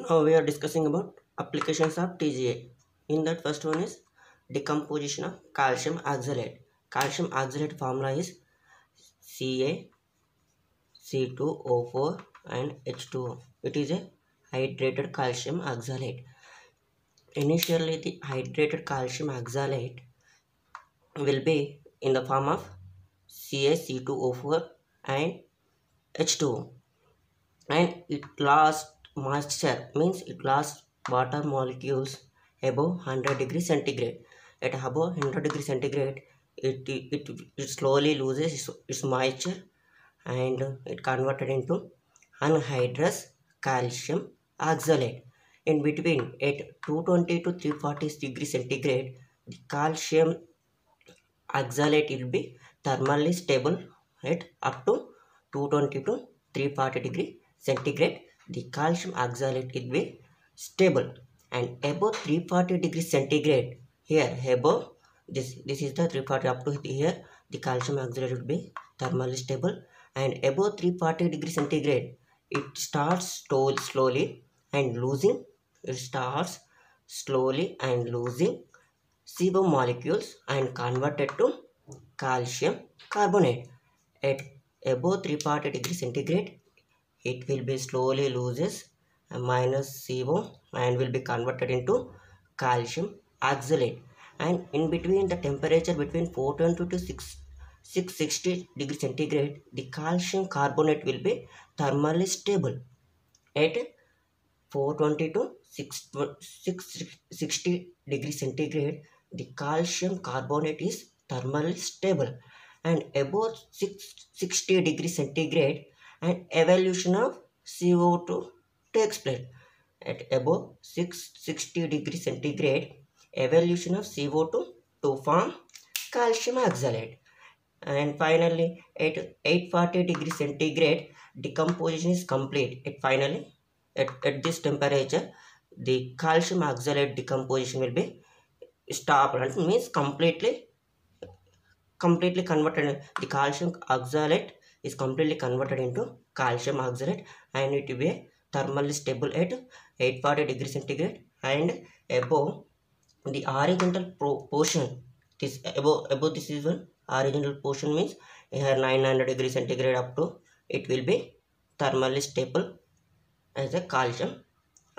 Now we are discussing about applications of TGA. In that, first one is decomposition of calcium oxalate. Calcium oxalate formula is CaC2O4 and H2O. It is a hydrated calcium oxalate. Initially, the hydrated calcium oxalate will be in the form of CaC2O4 and H2O, and it lost moisture, means it lost water molecules above 100 degrees centigrade. At above 100 degrees centigrade, it slowly loses its moisture, and it converted into anhydrous calcium oxalate. In between, at 220 to 340 degrees centigrade, the calcium oxalate will be thermally stable at up to 220 to 340 degree centigrade. The calcium oxalate will be stable, and above 340 degree centigrade, here above this is the 340, up to here the calcium oxalate will be thermally stable, and above 340 degree centigrade it starts slowly and losing, it starts slowly and losing CO molecules and converted to calcium carbonate. At above 340 degree centigrade, it will be slowly loses minus CO and will be converted into calcium oxalate. And in between, the temperature between 420 to 660 degree centigrade, the calcium carbonate will be thermally stable. At 420 to 660 degree centigrade, the calcium carbonate is thermally stable, and above 660 degree centigrade, an evolution of CO2 takes place. At above 660 degree centigrade, evolution of CO2 to form calcium oxalate. And finally, at 840 degree centigrade, decomposition is complete. At this temperature, the calcium oxalate decomposition will be stopped, and means completely converted. The calcium oxalate is completely converted into calcium oxalate, and it will be thermally stable at 840 degree centigrade. And above the horizontal portion, this above this is one horizontal portion, means here 900 degree centigrade up to, it will be thermally stable as a calcium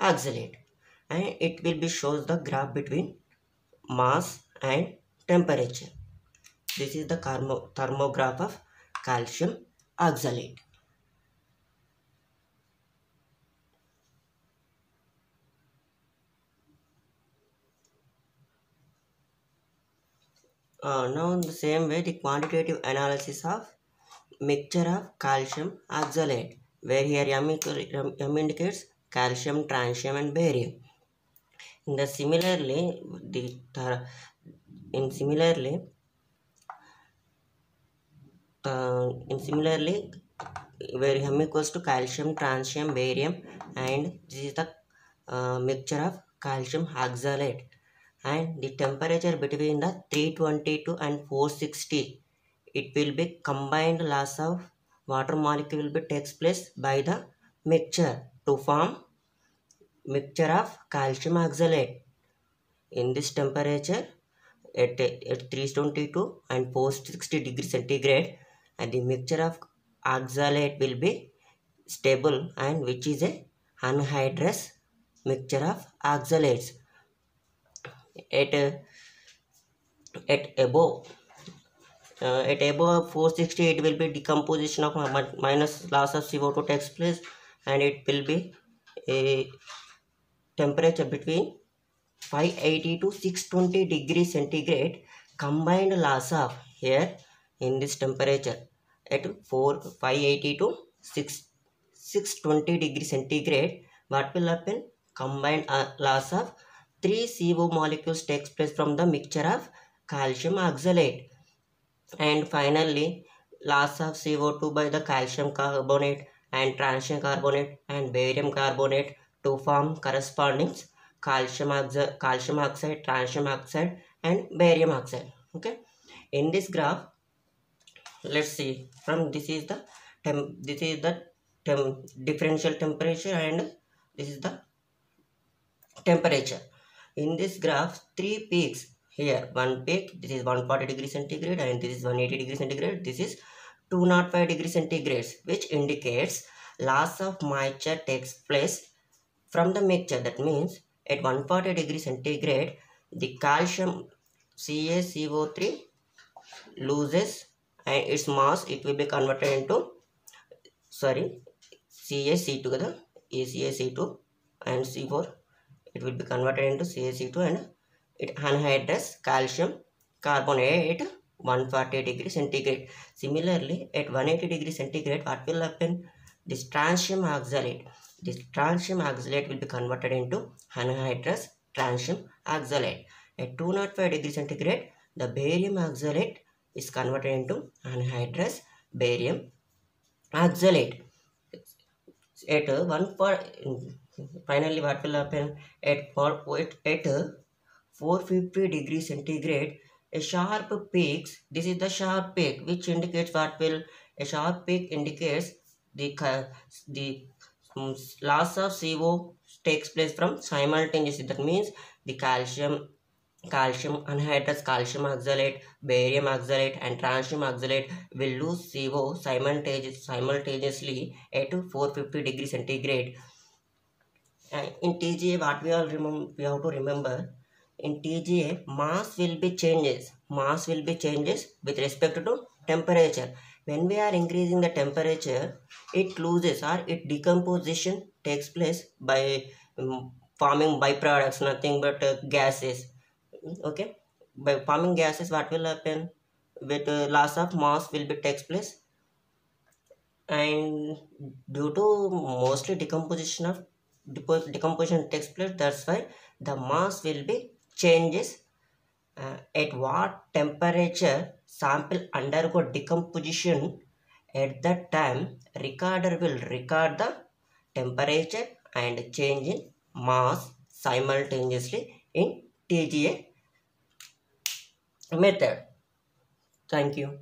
oxalate, and it will be shows the graph between mass and temperature. This is the thermograph of calcium oxalate. Now in the same way, the quantitative analysis of mixture of calcium oxalate, where here M indicates calcium, transium and barium. In the similarly, where M equals to calcium, transium, barium, and this is the mixture of calcium oxalate, and the temperature between the 322 and 460, it will be combined loss of water molecule will be takes place by the mixture to form mixture of calcium oxalate. In this temperature, at 322 and 460 degree centigrade, and the mixture of oxalate will be stable, and which is a anhydrous mixture of oxalates. At above 460, it will be decomposition of minus loss of CO2 takes place, and it will be a temperature between 580 to 620 degree centigrade, combined loss of, here in this temperature at 580 to 620 degree centigrade, what will happen? Combined loss of 3 CO molecules takes place from the mixture of calcium oxalate. And finally, loss of CO2 by the calcium carbonate and transium carbonate and barium carbonate to form corresponding calcium oxide, transium oxide and barium oxide. Okay, in this graph, let's see, from this is the differential temperature, and this is the temperature. In this graph, three peaks here. One peak, this is 140 degrees centigrade, and this is 180 degrees centigrade. This is 205 degrees centigrade, which indicates loss of moisture takes place from the mixture. That means at 140 degrees centigrade, the calcium CaCO3 loses and its mass, it will be converted into, sorry, CaC2 kada, ACaC2 and C4, it will be converted into CaC2 and it anhydrous calcium carbonate at 140 degrees centigrade. Similarly, at 180 degrees centigrade, what will happen? This transium oxalate. This transium oxalate will be converted into anhydrous transium oxalate. At 205 degrees centigrade, the barium oxalate is converted into anhydrous barium oxalate. At finally, what will happen? At 450 degrees centigrade, a sharp peak. This is the sharp peak, which indicates what will, a sharp peak indicates the loss of CO takes place from simultaneously. That means the calcium anhydrous calcium oxalate, barium oxalate and transium oxalate will lose CO simultaneously at 450 degrees centigrade. In TGA, what we have to remember, in TGA, mass will be changes with respect to temperature. When we are increasing the temperature, it loses or its decomposition takes place by forming byproducts, nothing but gases. Okay, by forming gases, what will happen? With loss of mass will be takes place, and due to mostly decomposition takes place, that's why the mass will be changes. At what temperature sample undergo decomposition, at that time recorder will record the temperature and change in mass simultaneously in TGA method. Thank you.